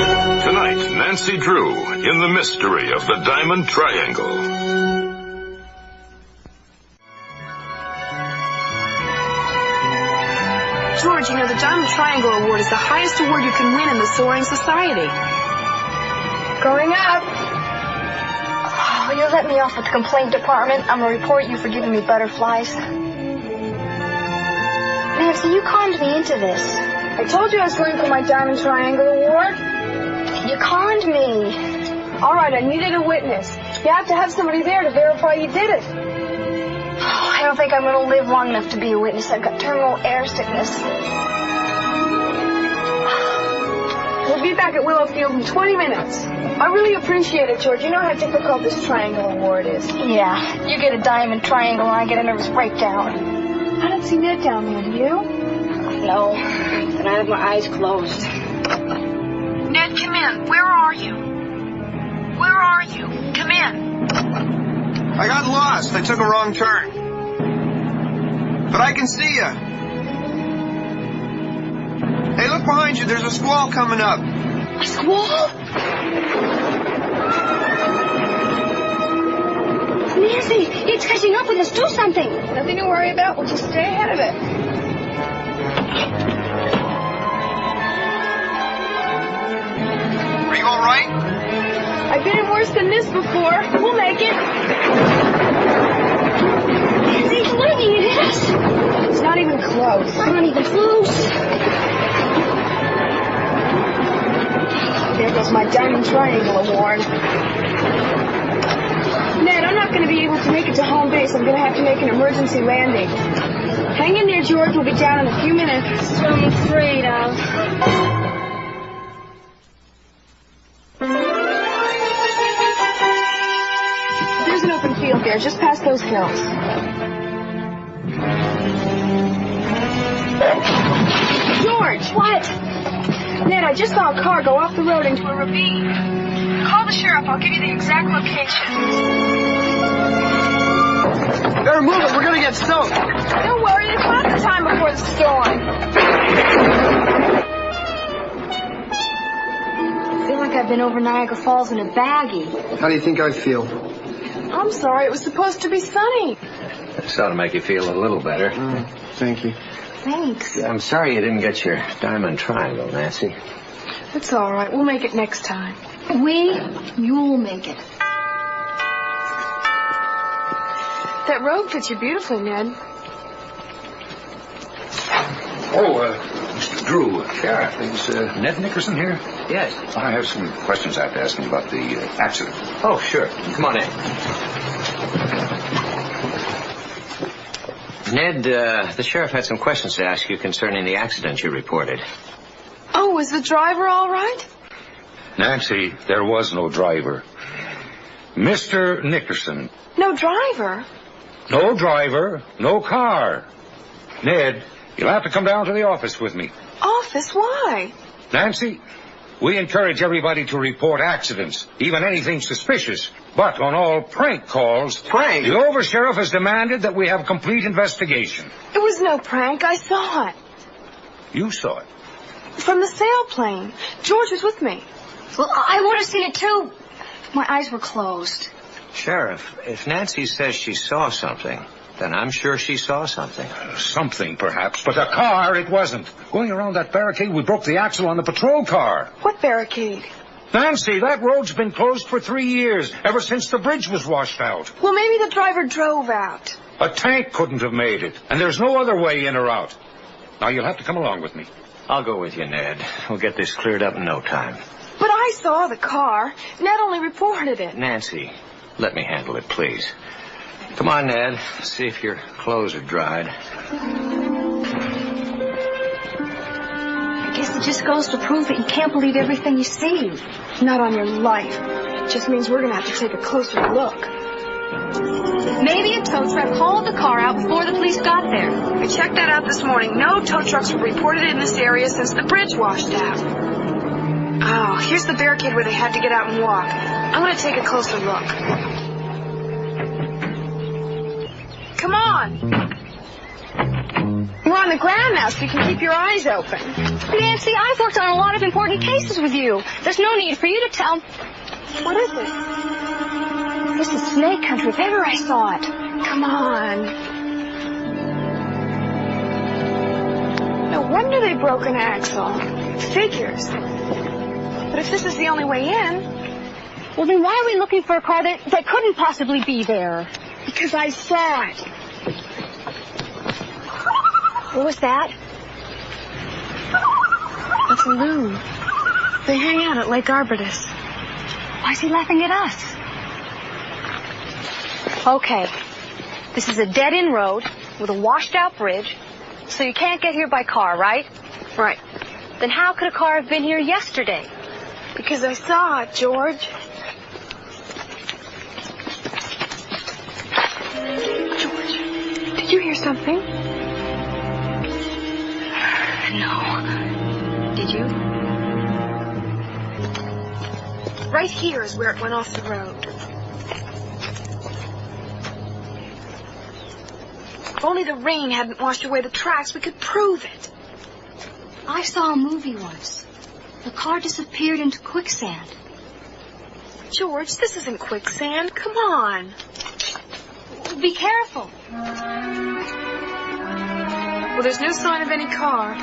Tonight, Nancy Drew in The Mystery of the Diamond Triangle. George, you know, the Diamond Triangle Award is the highest award you can win in the Soaring Society. Growing up. Oh, you let me off at the complaint department. I'm going to report you for giving me butterflies. Nancy, you conned me into this. I told you I was going for my Diamond Triangle Award. You conned me. All right, I needed a witness. You have to have somebody there to verify you did it. I don't think I'm going to live long enough to be a witness. I've got terminal air sickness. We'll be back at Willowfield in 20 minutes. I really appreciate it, George. You know how difficult this Triangle Award is. Yeah, you get a diamond triangle and I get a nervous breakdown. I don't see Ned down there, do you? No, and I have my eyes closed. Ned, come in. Where are you? Where are you? Come in. I got lost. I took a wrong turn. But I can see you. Hey, look behind you. There's a squall coming up. A squall? Nancy, it's catching up with us. Do something. Nothing to worry about. We'll just stay ahead of it. Are you all right? I've been in worse than this before. We'll make it. Nancy, it's lightning. It is. It's not even close. It's not even close. There goes my Diamond Triangle Award. Ned, I'm not going to be able to make it to home base. I'm going to have to make an emergency landing. Hang in there, George. We'll be down in a few minutes. That's what I'm afraid of. There's an open field there, just past those hills. George! What? Ned, I just saw a car go off the road into a ravine. Call the sheriff. I'll give you the exact location. Better move it. We're going to get soaked. Don't worry. There's lots of time before the storm. I feel like I've been over Niagara Falls in a baggie. How do you think I feel? I'm sorry. It was supposed to be sunny. This ought to make you feel a little better. Thank you. Thanks. I'm sorry you didn't get your Diamond Triangle, Nancy. It's all right. We'll make it next time. You'll make it. That robe fits you beautifully, Ned. Mr. Drew. Sheriff. Is Ned Nickerson here? Yes. I have some questions I have to ask him about the accident. Oh, sure. Come on in. Ned, the sheriff had some questions to ask you concerning the accident you reported. Oh, was the driver all right? Nancy, there was no driver. Mr. Nickerson. No driver? No driver, no car. Ned, you'll have to come down to the office with me. Office? Why? Nancy, we encourage everybody to report accidents, even anything suspicious. But on all prank calls, Prank? the oversheriff has demanded that we have complete investigation. It was no prank. I saw it. You saw it. From the sailplane. George was with me. Well, I would have seen it too. My eyes were closed. Sheriff, if Nancy says she saw something, then I'm sure she saw something. Something, perhaps, but a car it wasn't. Going around that barricade, we broke the axle on the patrol car. What barricade? Nancy, that road's been closed for 3 years, ever since the bridge was washed out. Well, maybe the driver drove out. A tank couldn't have made it, and there's no other way in or out. Now, you'll have to come along with me. I'll go with you, Ned. We'll get this cleared up in no time. But I saw the car. Ned only reported it. Nancy, let me handle it, please. Come on, Ned. See if your clothes are dried. I guess it just goes to prove that you can't believe everything you see. Not on your life. It just means we're going to have to take a closer look. Maybe a tow truck hauled the car out before the police got there. I checked that out this morning. No tow trucks were reported in this area since the bridge washed out. Oh, here's the barricade where they had to get out and walk. I'm going to take a closer look. Come on. We're on the ground now, so you can keep your eyes open. Nancy, I've worked on a lot of important cases with you. There's no need for you to tell... What is it? This is snake country, if ever I saw it. Come on. No wonder they broke an axle. Figures. But if this is the only way in... Well, then why are we looking for a car that couldn't possibly be there? Because I saw it. What was that? That's a loon. They hang out at Lake Arbutus. Why is he laughing at us? Okay. This is a dead-end road with a washed-out bridge, so you can't get here by car, right? Right. Then how could a car have been here yesterday? Because I saw it, George. George, did you hear something? No. Did you? Right here is where it went off the road. If only the rain hadn't washed away the tracks, we could prove it. I saw a movie once. The car disappeared into quicksand. George, this isn't quicksand. Come on. Be careful. Well, there's no sign of any car.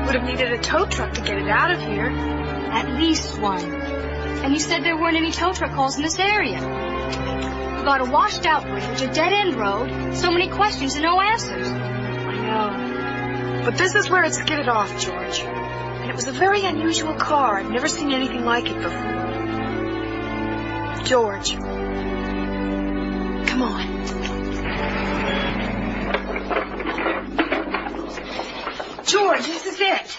Would have needed a tow truck to get it out of here. At least one. And you said there weren't any tow truck calls in this area. We got a washed-out bridge, a dead-end road, so many questions and no answers. I know. But this is where it skidded off, George. And it was a very unusual car. I've never seen anything like it before. George. Come on. George, this is it.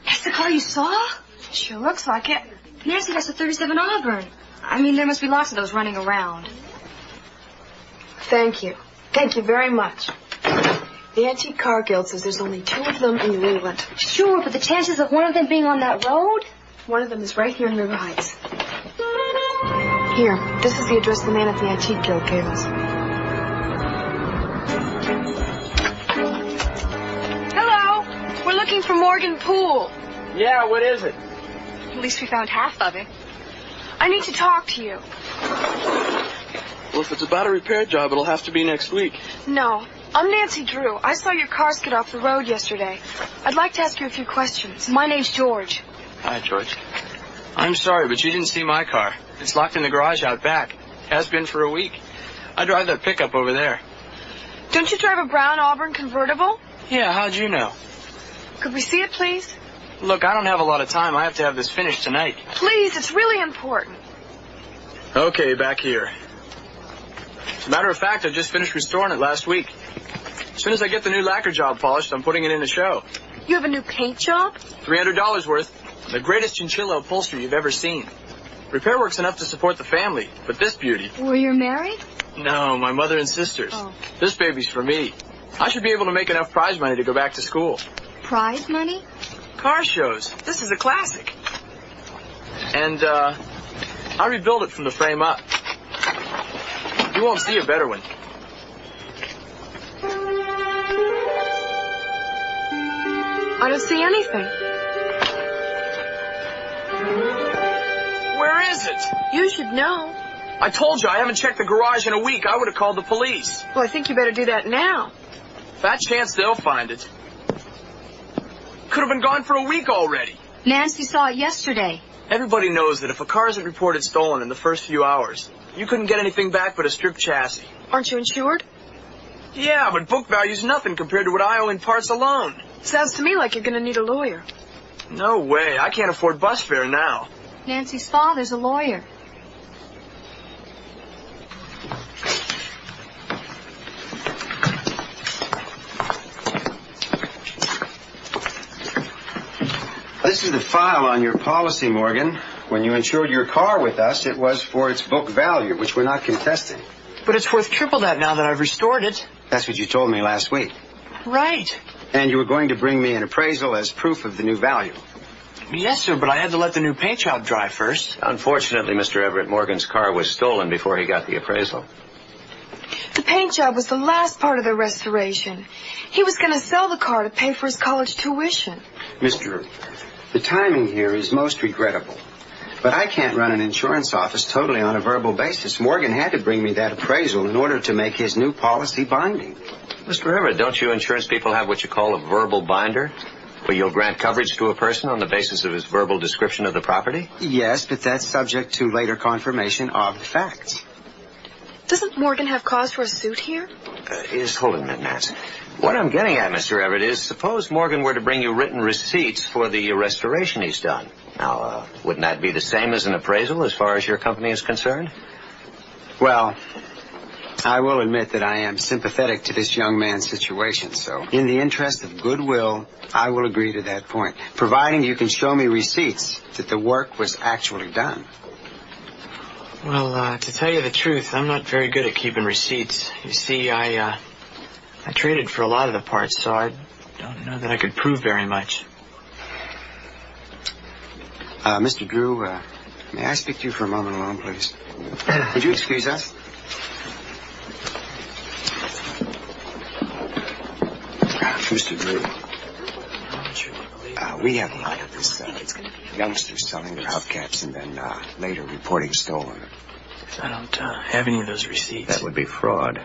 That's the car you saw? Sure looks like it. Nancy, that's a 37 Auburn. I mean, there must be lots of those running around. Thank you. Thank you very much. The Antique Car Guild says there's only 2 of them in New England. Sure, but the chances of one of them being on that road? One of them is right here in River Heights. Here, this is the address the man at the Antique Guild gave us. Hello. We're looking for Morgan Poole. Yeah, what is it? At least we found half of it. I need to talk to you. Well, if it's about a repair job, it'll have to be next week. No. I'm Nancy Drew. I saw your car skid off the road yesterday. I'd like to ask you a few questions. My name's George. Hi, George. I'm sorry, but you didn't see my car. It's locked in the garage out back. Has been for a week. I drive that pickup over there. Don't you drive a brown Auburn convertible? Yeah, how'd you know? Could we see it, please? Look, I don't have a lot of time. I have to have this finished tonight. Please, it's really important. Okay, back here. As a matter of fact, I just finished restoring it last week. As soon as I get the new lacquer job polished, I'm putting it in the show. You have a new paint job? $300 worth. The greatest chinchilla upholstery you've ever seen. Repair work's enough to support the family, but this beauty... Were you married? No, my mother and sisters. Oh. This baby's for me. I should be able to make enough prize money to go back to school. Prize money? Car shows. This is a classic. And, I rebuilt it from the frame up. You won't see a better one. I don't see anything. Where is it? You should know. I told you I haven't checked the garage in a week. I would have called the police. Well, I think you better do that now. Fat chance they'll find it. Could have been gone for a week already. Nancy saw it yesterday. Everybody knows that if a car isn't reported stolen in the first few hours, you couldn't get anything back but a stripped chassis. Aren't you insured? Yeah, but book value's nothing compared to what I owe in parts alone. Sounds to me like you're going to need a lawyer. No way. I can't afford bus fare now. Nancy's father's a lawyer. This is the file on your policy, Morgan. When you insured your car with us, it was for its book value, which we're not contesting. But it's worth triple that now that I've restored it. That's what you told me last week. Right. And you were going to bring me an appraisal as proof of the new value. Yes, sir, but I had to let the new paint job dry first. Unfortunately, Mr. Everett, Morgan's car was stolen before he got the appraisal. The paint job was the last part of the restoration. He was going to sell the car to pay for his college tuition. Miss Drew, the timing here is most regrettable. But I can't run an insurance office totally on a verbal basis. Morgan had to bring me that appraisal in order to make his new policy binding. Mr. Everett, don't you insurance people have what you call a verbal binder? Where you'll grant coverage to a person on the basis of his verbal description of the property? Yes, but that's subject to later confirmation of the facts. Doesn't Morgan have cause for a suit here? Hold a minute, Nance. What I'm getting at, Mr. Everett, is suppose Morgan were to bring you written receipts for the restoration he's done. Now, wouldn't that be the same as an appraisal as far as your company is concerned? Well, I will admit that I am sympathetic to this young man's situation, so in the interest of goodwill, I will agree to that point, providing you can show me receipts that the work was actually done. Well, to tell you the truth, I'm not very good at keeping receipts. You see, I traded for a lot of the parts, so I don't know that I could prove very much. Mr. Drew, may I speak to you for a moment alone, please? Would you excuse us? Mr. Drew, we have a lot of this youngsters selling their hubcaps and then later reporting stolen. I don't have any of those receipts. That would be fraud.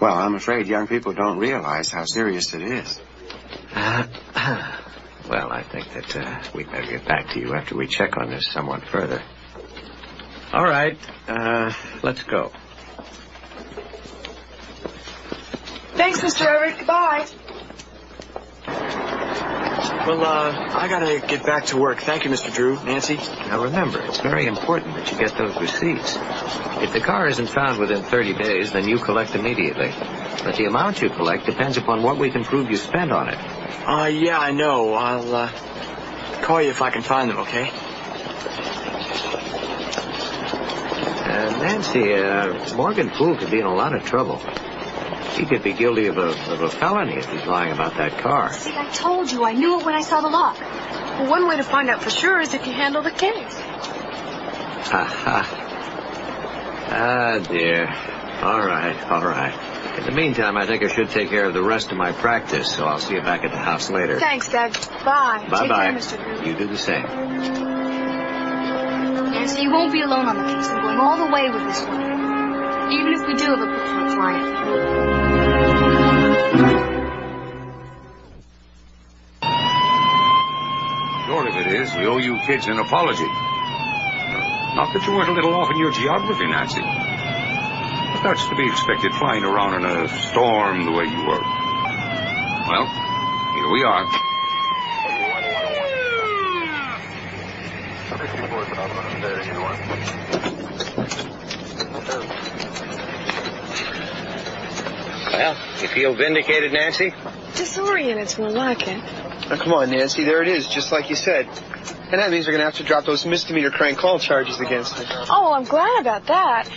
Well, I'm afraid young people don't realize how serious it is. Well, I think that we'd better get back to you after we check on this somewhat further. All right, let's go. Thanks, Mr. Everett. Goodbye. Well, I gotta get back to work. Thank you, Mr. Drew. Nancy? Now remember, it's very important that you get those receipts. If the car isn't found within 30 days, then you collect immediately. But the amount you collect depends upon what we can prove you spent on it. Yeah, I know. I'll call you if I can find them, okay? Nancy, Morgan Poole could be in a lot of trouble. He could be guilty of a felony if he's lying about that car. See, I told you. I knew it when I saw the lock. Well, one way to find out for sure is if you handle the case. Ah, dear. All right. In the meantime, I think I should take care of the rest of my practice, so I'll see you back at the house later. Thanks, Dad. Bye. Bye-bye. Take care, Mr. Drew. You do the same. Nancy, you won't be alone on the case. I'm going all the way with this one. Even if we do have a particular client. Short of it is, we owe you kids an apology. Not that you weren't a little off in your geography, Nancy. But that's to be expected flying around in a storm the way you were. Well, here we are. Well, you feel vindicated, Nancy? Disoriented's more like it. Now, come on, Nancy. There it is, just like you said. And that means they're going to have to drop those misdemeanor crank call charges against me. Oh, well, I'm glad about that.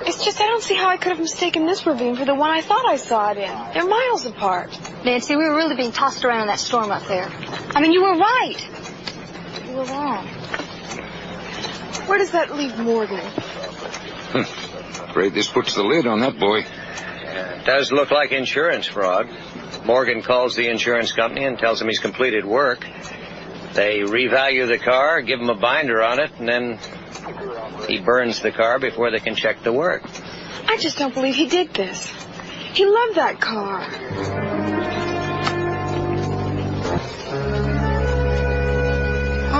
It's just I don't see how I could have mistaken this ravine for the one I thought I saw it in. They're miles apart. Nancy, we were really being tossed around in that storm up there. I mean, you were right. You were wrong. Where does that leave Morgan? Afraid this puts the lid on that boy. It does look like insurance fraud. Morgan calls the insurance company and tells them he's completed work. They revalue the car, give him a binder on it, and then he burns the car before they can check the work. I just don't believe he did this. He loved that car.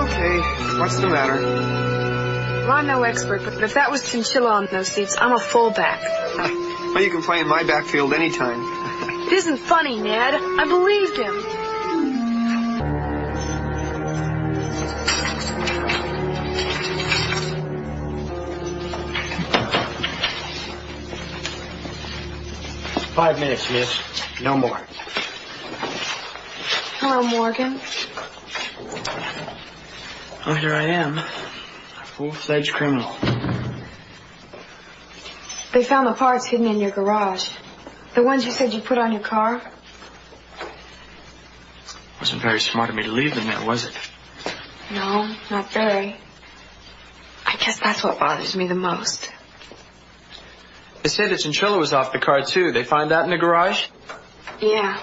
Okay, what's the matter? Well, I'm no expert, but if that was chinchilla on those seats, I'm a fullback. Well, you can play in my backfield anytime. It isn't funny, Ned. I believed him. Five minutes, miss. No more. Hello, Morgan. Oh, here I am. A full-fledged criminal. They found the parts hidden in your garage. The ones you said you put on your car? Wasn't very smart of me to leave them there, was it? No, not very. I guess that's what bothers me the most. They said the chinchilla was off the car, too. They find that in the garage? Yeah.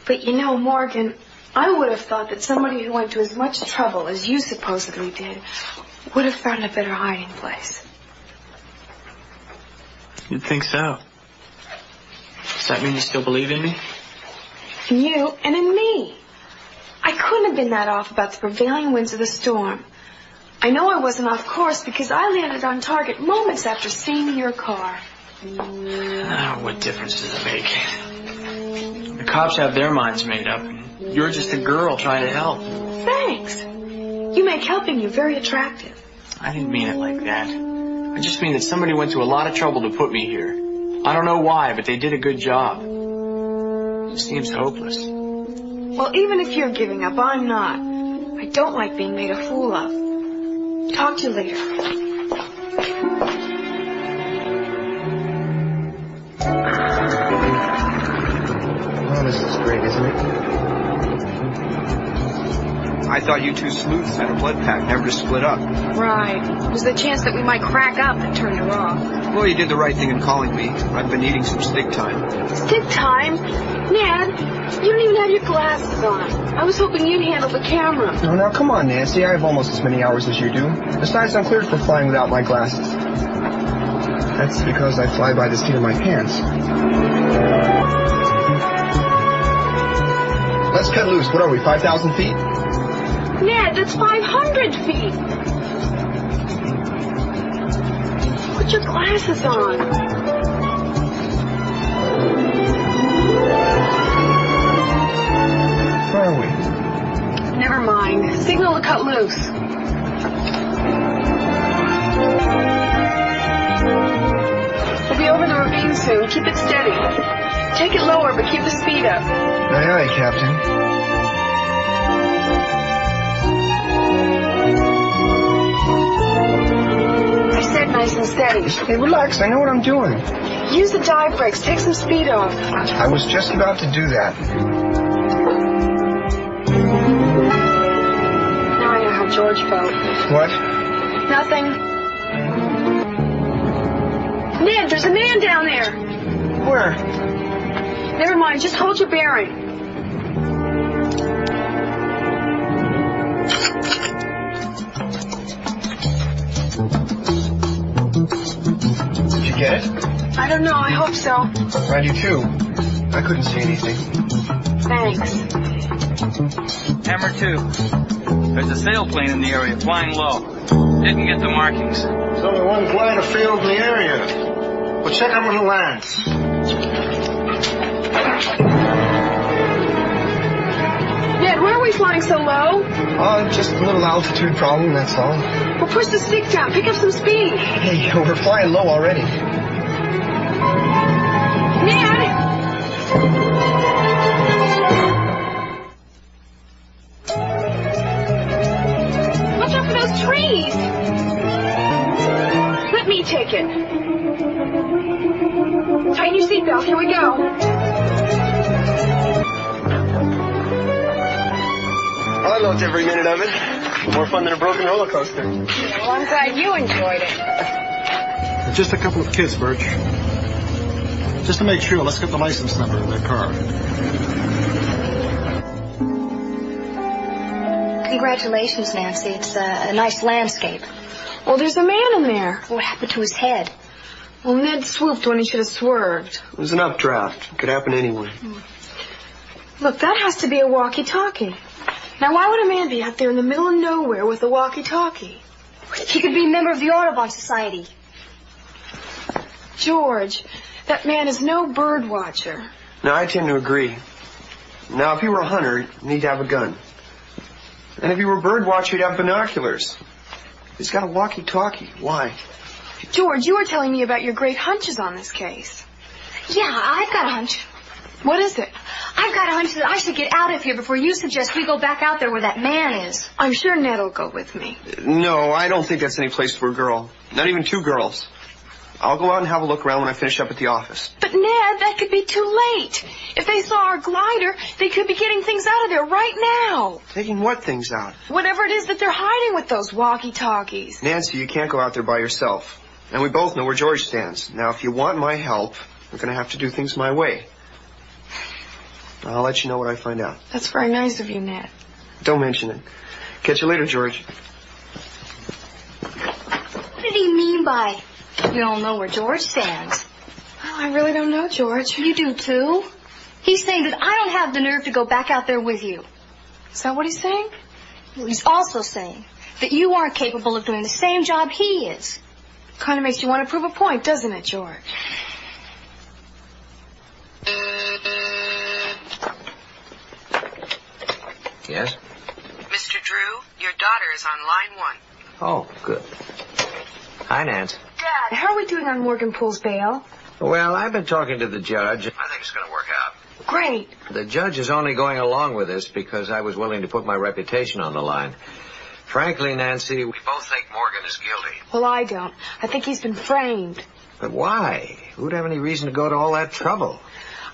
But you know, Morgan, I would have thought that somebody who went to as much trouble as you supposedly did would have found a better hiding place. You'd think so. Does that mean you still believe in me? In you and in me. I couldn't have been that off about the prevailing winds of the storm. I know I wasn't off course because I landed on target moments after seeing your car. Oh, what difference does it make? The cops have their minds made up, and you're just a girl trying to help. Thanks. You make helping you very attractive. I didn't mean it like that. I just mean that somebody went to a lot of trouble to put me here. I don't know why, but they did a good job. It seems hopeless. Well, even if you're giving up, I'm not. I don't like being made a fool of. Talk to you later. Well, this is great, isn't it? I thought you two sleuths had a blood pact, never to split up. Right. There's the chance that we might crack up that turned her off. Well, you did the right thing in calling me. I've been needing some stick time. Stick time? Ned, you don't even have your glasses on. I was hoping you'd handle the camera. No, now, come on, Nancy. I have almost as many hours as you do. Besides, I'm cleared for flying without my glasses. That's because I fly by the seat of my pants. Let's cut loose. What are we, 5,000 feet? Ned, that's 500 feet. Put your glasses on. Where are we? Never mind. Signal to cut loose. We'll be over the ravine soon. Keep it steady. Take it lower, but keep the speed up. Aye, aye, Captain. I said nice and steady. Hey, relax. I know what I'm doing. Use the dive brakes. Take some speed off. I was just about to do that. Now I know how George felt. What? Nothing. Ned, there's a man down there. Where? Never mind. Just hold your bearing. Did you get it? I don't know. I hope so. I do too. I couldn't see anything. Thanks. Hammer 2. There's a sailplane in the area, flying low. Didn't get the markings. There's only one glider field in the area. We'll check out when it lands. Ned, why are we flying so low? Just a little altitude problem, that's all. Well, push the stick down. Pick up some speed. Hey, we're flying low already. Ned! Watch out for those trees. Let me take it. Tighten your seatbelt. Here we go. I loved every minute of it. More fun than a broken roller coaster. Well, I'm glad you enjoyed it. Just a couple of kids, Birch. Just to make sure, let's get the license number of their car. Congratulations, Nancy. It's a nice landscape. Well, there's a man in there. What happened to his head? Well, Ned swooped when he should have swerved. It was an updraft. Could happen to anyone. Look, that has to be a walkie-talkie. Now, why would a man be out there in the middle of nowhere with a walkie-talkie? He could be a member of the Audubon Society. George, that man is no bird watcher. No, I tend to agree. Now, if he were a hunter, he'd have a gun. And if he were a bird watcher, he'd have binoculars. He's got a walkie-talkie. Why? George, you were telling me about your great hunches on this case. Yeah, I've got a hunch. What is it? I've got a hunch that I should get out of here before you suggest we go back out there where that man is. I'm sure Ned will go with me. No, I don't think that's any place for a girl. Not even two girls. I'll go out and have a look around when I finish up at the office. But, Ned, that could be too late. If they saw our glider, they could be getting things out of there right now. Taking what things out? Whatever it is that they're hiding with those walkie-talkies. Nancy, you can't go out there by yourself. And we both know where George stands. Now, if you want my help, we're going to have to do things my way. I'll let you know what I find out. That's very nice of you, Ned. Don't mention it. Catch you later, George. What did he mean by, you don't know where George stands? Well, I really don't know, George. You do, too. He's saying that I don't have the nerve to go back out there with you. Is that what he's saying? Well, he's also saying that you aren't capable of doing the same job he is. Kind of makes you want to prove a point, doesn't it, George? Yes? Mr. Drew, your daughter is on line 1. Oh, good. Hi, Nance. Dad, how are we doing on Morgan Poole's bail? Well, I've been talking to the judge. I think it's going to work out. Great. The judge is only going along with this because I was willing to put my reputation on the line. Frankly, Nancy, we both think Morgan is guilty. Well, I don't. I think he's been framed. But why? Who'd have any reason to go to all that trouble?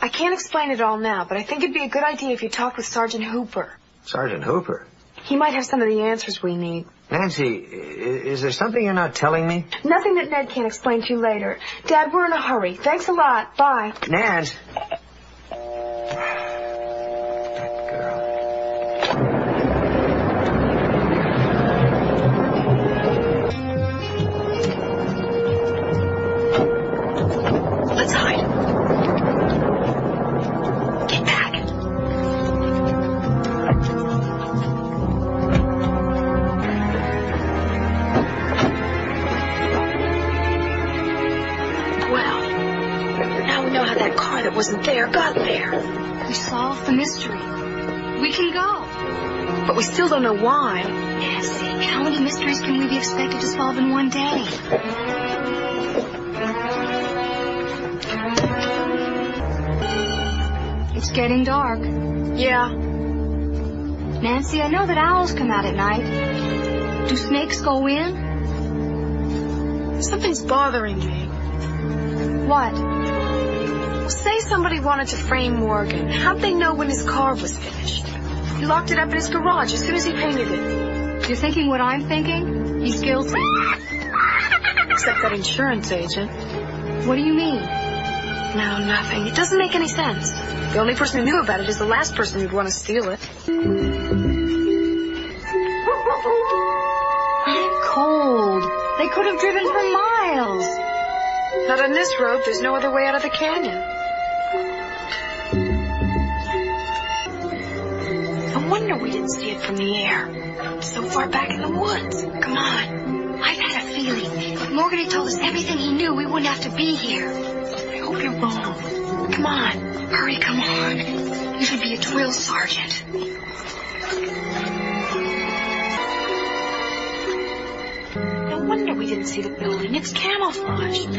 I can't explain it all now, but I think it'd be a good idea if you talked with Sergeant Hooper. Sergeant Hooper? He might have some of the answers we need. Nancy, is there something you're not telling me? Nothing that Ned can't explain to you later. Dad, we're in a hurry. Thanks a lot. Bye. Nance. Let's hide. Get back. Well, now we know how that car that wasn't there got there. We solved the mystery. We can go. But we still don't know why. Nancy, how many mysteries can we be expected to solve in one day? It's getting dark. Yeah. Nancy, I know that owls come out at night. Do snakes go in? Something's bothering me. What? Well, say somebody wanted to frame Morgan. How'd they know when his car was finished? He locked it up in his garage as soon as he painted it. You're thinking what I'm thinking? He's guilty. Except that insurance agent. What do you mean? No, nothing. It doesn't make any sense. The only person who knew about it is the last person who'd want to steal it. I'm cold. They could have driven for miles. Not on this road. There's no other way out of the canyon. No wonder we didn't see it from the air. It's so far back in the woods. Come on. I've had a feeling. If Morgan had told us everything he knew, we wouldn't have to be here. I hope you're wrong. Come on. Hurry, come on. You should be a drill sergeant. No wonder we didn't see the building. It's camouflaged.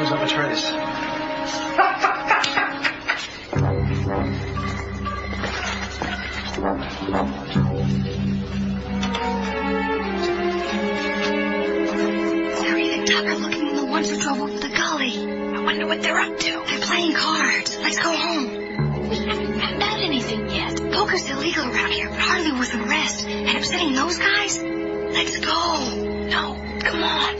Who's on the trace? They're even tougher looking than the ones who drove over the gully. I wonder what they're up to. They're playing cards. Let's go home. We haven't found out anything yet. Poker's illegal around here, but hardly worth an arrest. And upsetting those guys? Let's go. No, come on.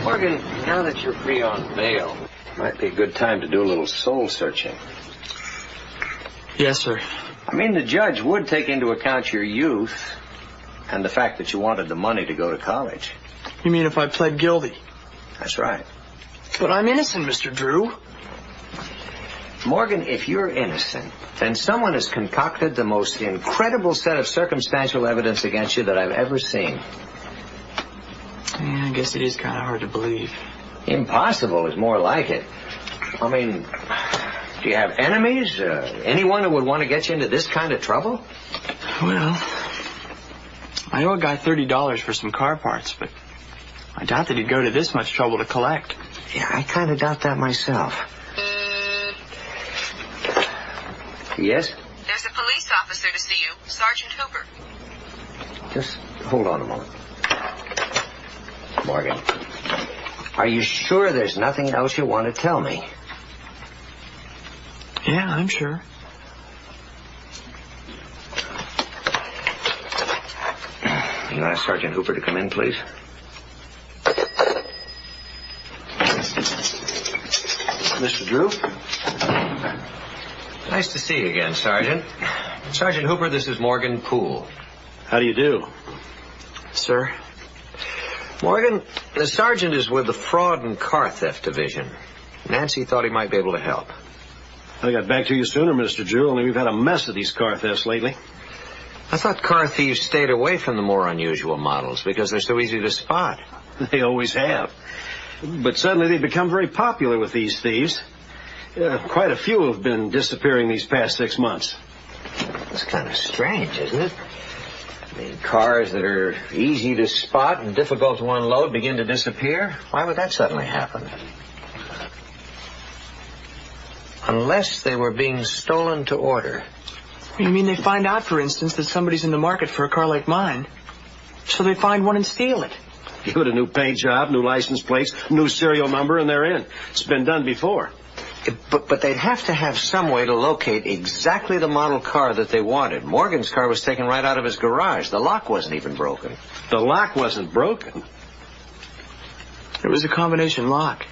Morgan, now that you're free on bail, might be a good time to do a little soul searching. Yes, sir. I mean, the judge would take into account your youth and the fact that you wanted the money to go to college. You mean if I pled guilty? That's right. But I'm innocent, Mr. Drew. Morgan, if you're innocent, then someone has concocted the most incredible set of circumstantial evidence against you that I've ever seen. Yeah, I guess it is kind of hard to believe. Impossible is more like it. I mean, do you have enemies? Anyone who would want to get you into this kind of trouble? Well, I owe a guy $30 for some car parts, but I doubt that he'd go to this much trouble to collect. Yeah, I kind of doubt that myself. Yes? There's a police officer to see you, Sergeant Hooper. Just hold on a moment. Morgan, Are you sure there's nothing else you want to tell me? Yeah, I'm sure. You ask Sergeant Hooper to come in, please? Mr. Drew? Nice to see you again, Sergeant. Sergeant Hooper, this is Morgan Poole. How do you do? Sir? Morgan, the sergeant is with the Fraud and Car Theft Division. Nancy thought he might be able to help. I got back to you sooner, Mr. Drew, only we've had a mess of these car thefts lately. I thought car thieves stayed away from the more unusual models because they're so easy to spot. They always have. But suddenly they've become very popular with these thieves. Quite a few have been disappearing these past 6 months. It's kind of strange, isn't it? I mean, cars that are easy to spot and difficult to unload begin to disappear. Why would that suddenly happen? Unless they were being stolen to order. You mean they find out, for instance, that somebody's in the market for a car like mine, so they find one and steal it? Give it a new paint job, new license plates, new serial number, and they're in. It's been done before. But they'd have to have some way to locate exactly the model car that they wanted. Morgan's car was taken right out of his garage. The lock wasn't even broken. The lock wasn't broken? It was a combination lock.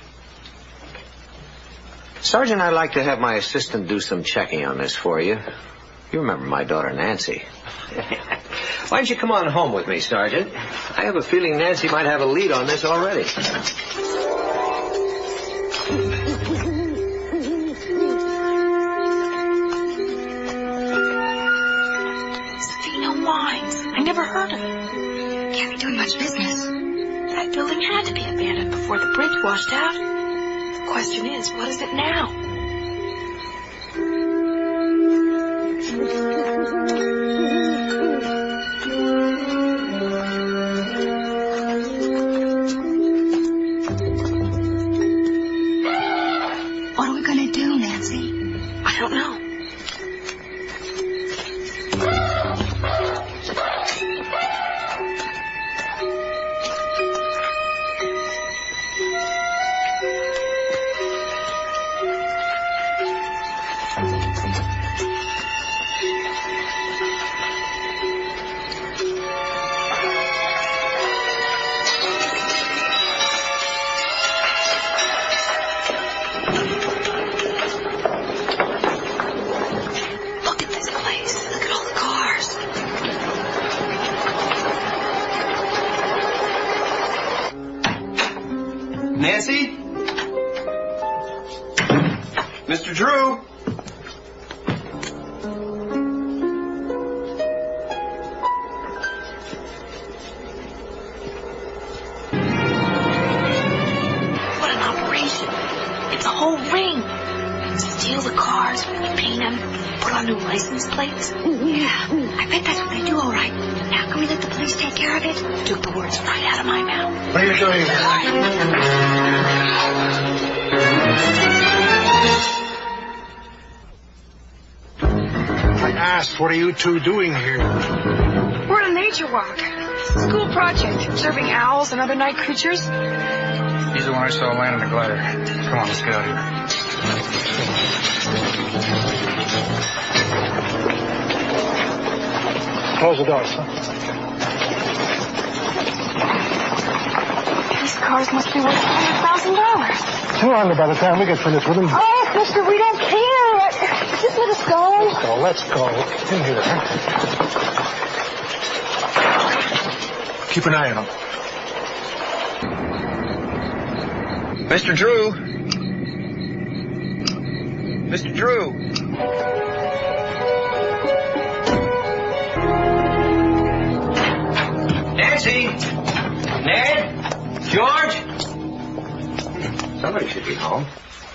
Sergeant, I'd like to have my assistant do some checking on this for you. You remember my daughter, Nancy. Why don't you come on home with me, Sergeant? I have a feeling Nancy might have a lead on this already. Safina Wines. I never heard of it. Can't be doing much business. That building had to be abandoned before the bridge washed out. The question is, what is it now? What are we going to do, Nancy? I don't know. Nancy? Mr. Drew? What an operation. It's a whole ring. Steal the cars, paint them, put on new license plates. Yeah, I bet that's what they do, all right. Now, can we let the police take care of it? Took the words right out of my mouth. What are you doing? I asked, what are you two doing here? We're on a nature walk. School project, observing owls and other night creatures. He's the one I saw land in the glider. Come on, let's get out of here. Close the door, son. These cars must be worth $100,000. Too long by the time we get finished with them. Oh, mister, we don't care. Just let us go. Let's go. In here. Keep an eye on them. Mr. Drew? Mr. Drew? Nancy? Ned? George? Somebody should be home.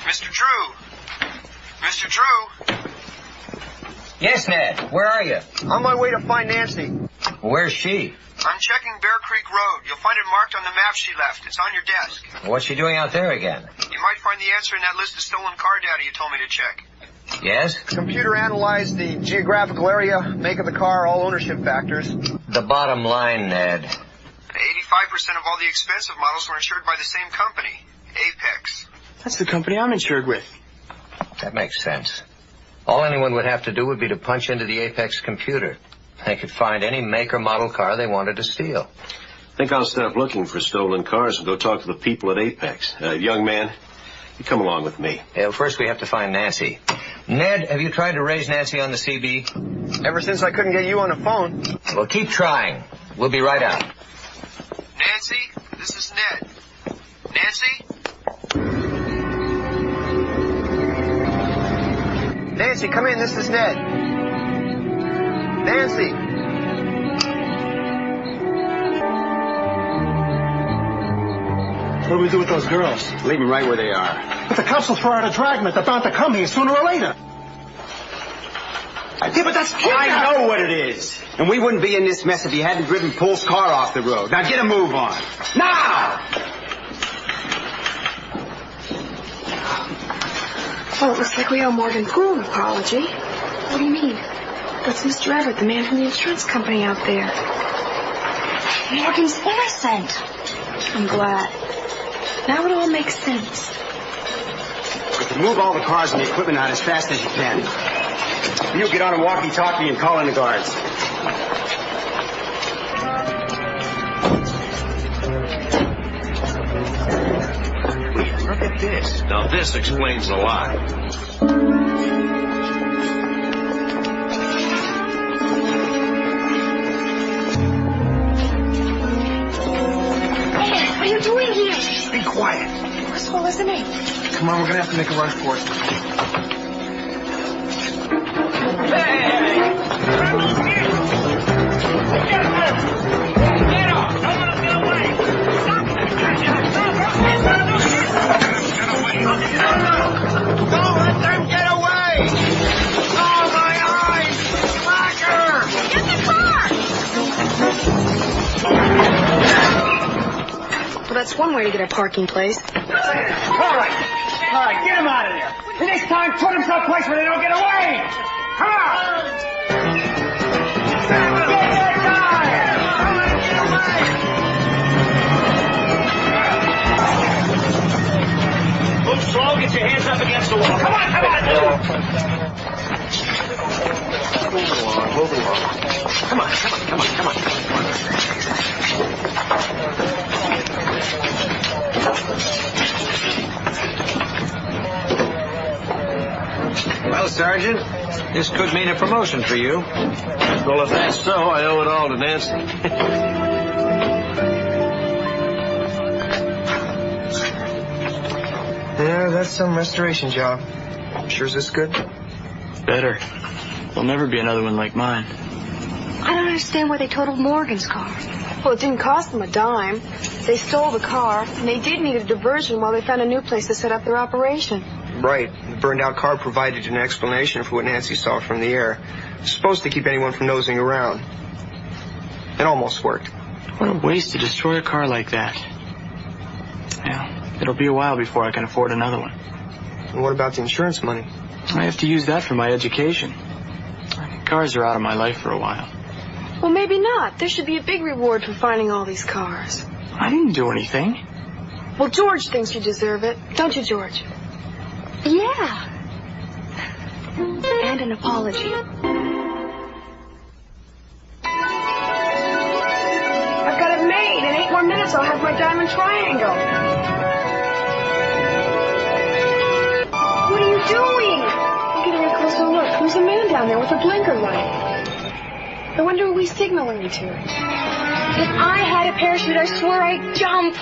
Mr. Drew? Mr. Drew? Yes, Ned. Where are you? On my way to find Nancy. Where's she? I'm checking Bear Creek Road. You'll find it marked on the map she left. It's on your desk. What's she doing out there again? You might find the answer in that list of stolen car data you told me to check. Yes? Computer analyzed the geographical area, make of the car, all ownership factors. The bottom line, Ned. 85% of all the expensive models were insured by the same company, Apex. That's the company I'm insured with. That makes sense. All anyone would have to do would be to punch into the Apex computer. They could find any make or model car they wanted to steal. I think I'll stop looking for stolen cars and go talk to the people at Apex. Young man, you come along with me. Yeah, first we have to find Nancy. Ned, have you tried to raise Nancy on the CB? Ever since I couldn't get you on the phone. Well, keep trying. We'll be right out. Nancy, this is Ned. Nancy? Nancy, come in. This is Ned. Nancy. What do we do with those girls? Leave them right where they are. But the cops will throw out a dragnet. They're bound to come here sooner or later. Yeah, but that's kidnapping. I know what it is. And we wouldn't be in this mess if you hadn't driven Paul's car off the road. Now get a move on. Now! Well, it looks like we owe Morgan Poole an apology. What do you mean? That's Mr. Everett, the man from the insurance company out there. Morgan's innocent. I'm glad. Now it all makes sense. You can move all the cars and the equipment out as fast as you can. You get on a walkie-talkie and call in the guards. Look at this. Now this explains a lot. What are you doing here? Be quiet. First of all, isn't it? Come on, we're going to have to make a run for it. Don't let them get away! Oh, my eyes! Slacker! Get the car! Well, that's one way to get a parking place. All right, get them out of there. And this time, put them someplace where they don't get away. Come on! Get that guy! Don't let him get away! Move slow, get your hands up against the wall. Come on, come on! Move along. Come on, come on, come on, come on. Well, Sergeant, this could mean a promotion for you. Well, if that's so, I owe it all to Nancy. Yeah, that's some restoration job. Sure is this good? Better. There'll never be another one like mine. I don't understand why they totaled Morgan's car. Well, it didn't cost them a dime. They stole the car, and they did need a diversion while they found a new place to set up their operation. Right. The burned-out car provided an explanation for what Nancy saw from the air. It's supposed to keep anyone from nosing around. It almost worked. What a waste to destroy a car like that. Yeah, it'll be a while before I can afford another one. And what about the insurance money? I have to use that for my education. Cars are out of my life for a while. Well, maybe not. There should be a big reward for finding all these cars. I didn't do anything. Well, George thinks you deserve it. Don't you, George? Yeah. And an apology. I've got it made. In 8 more minutes, I'll have my diamond triangle. What are you doing? I'm getting a closer look. There's a man down there with a blinker light. I wonder who he's signaling to. If I had a parachute, I swear I'd jump.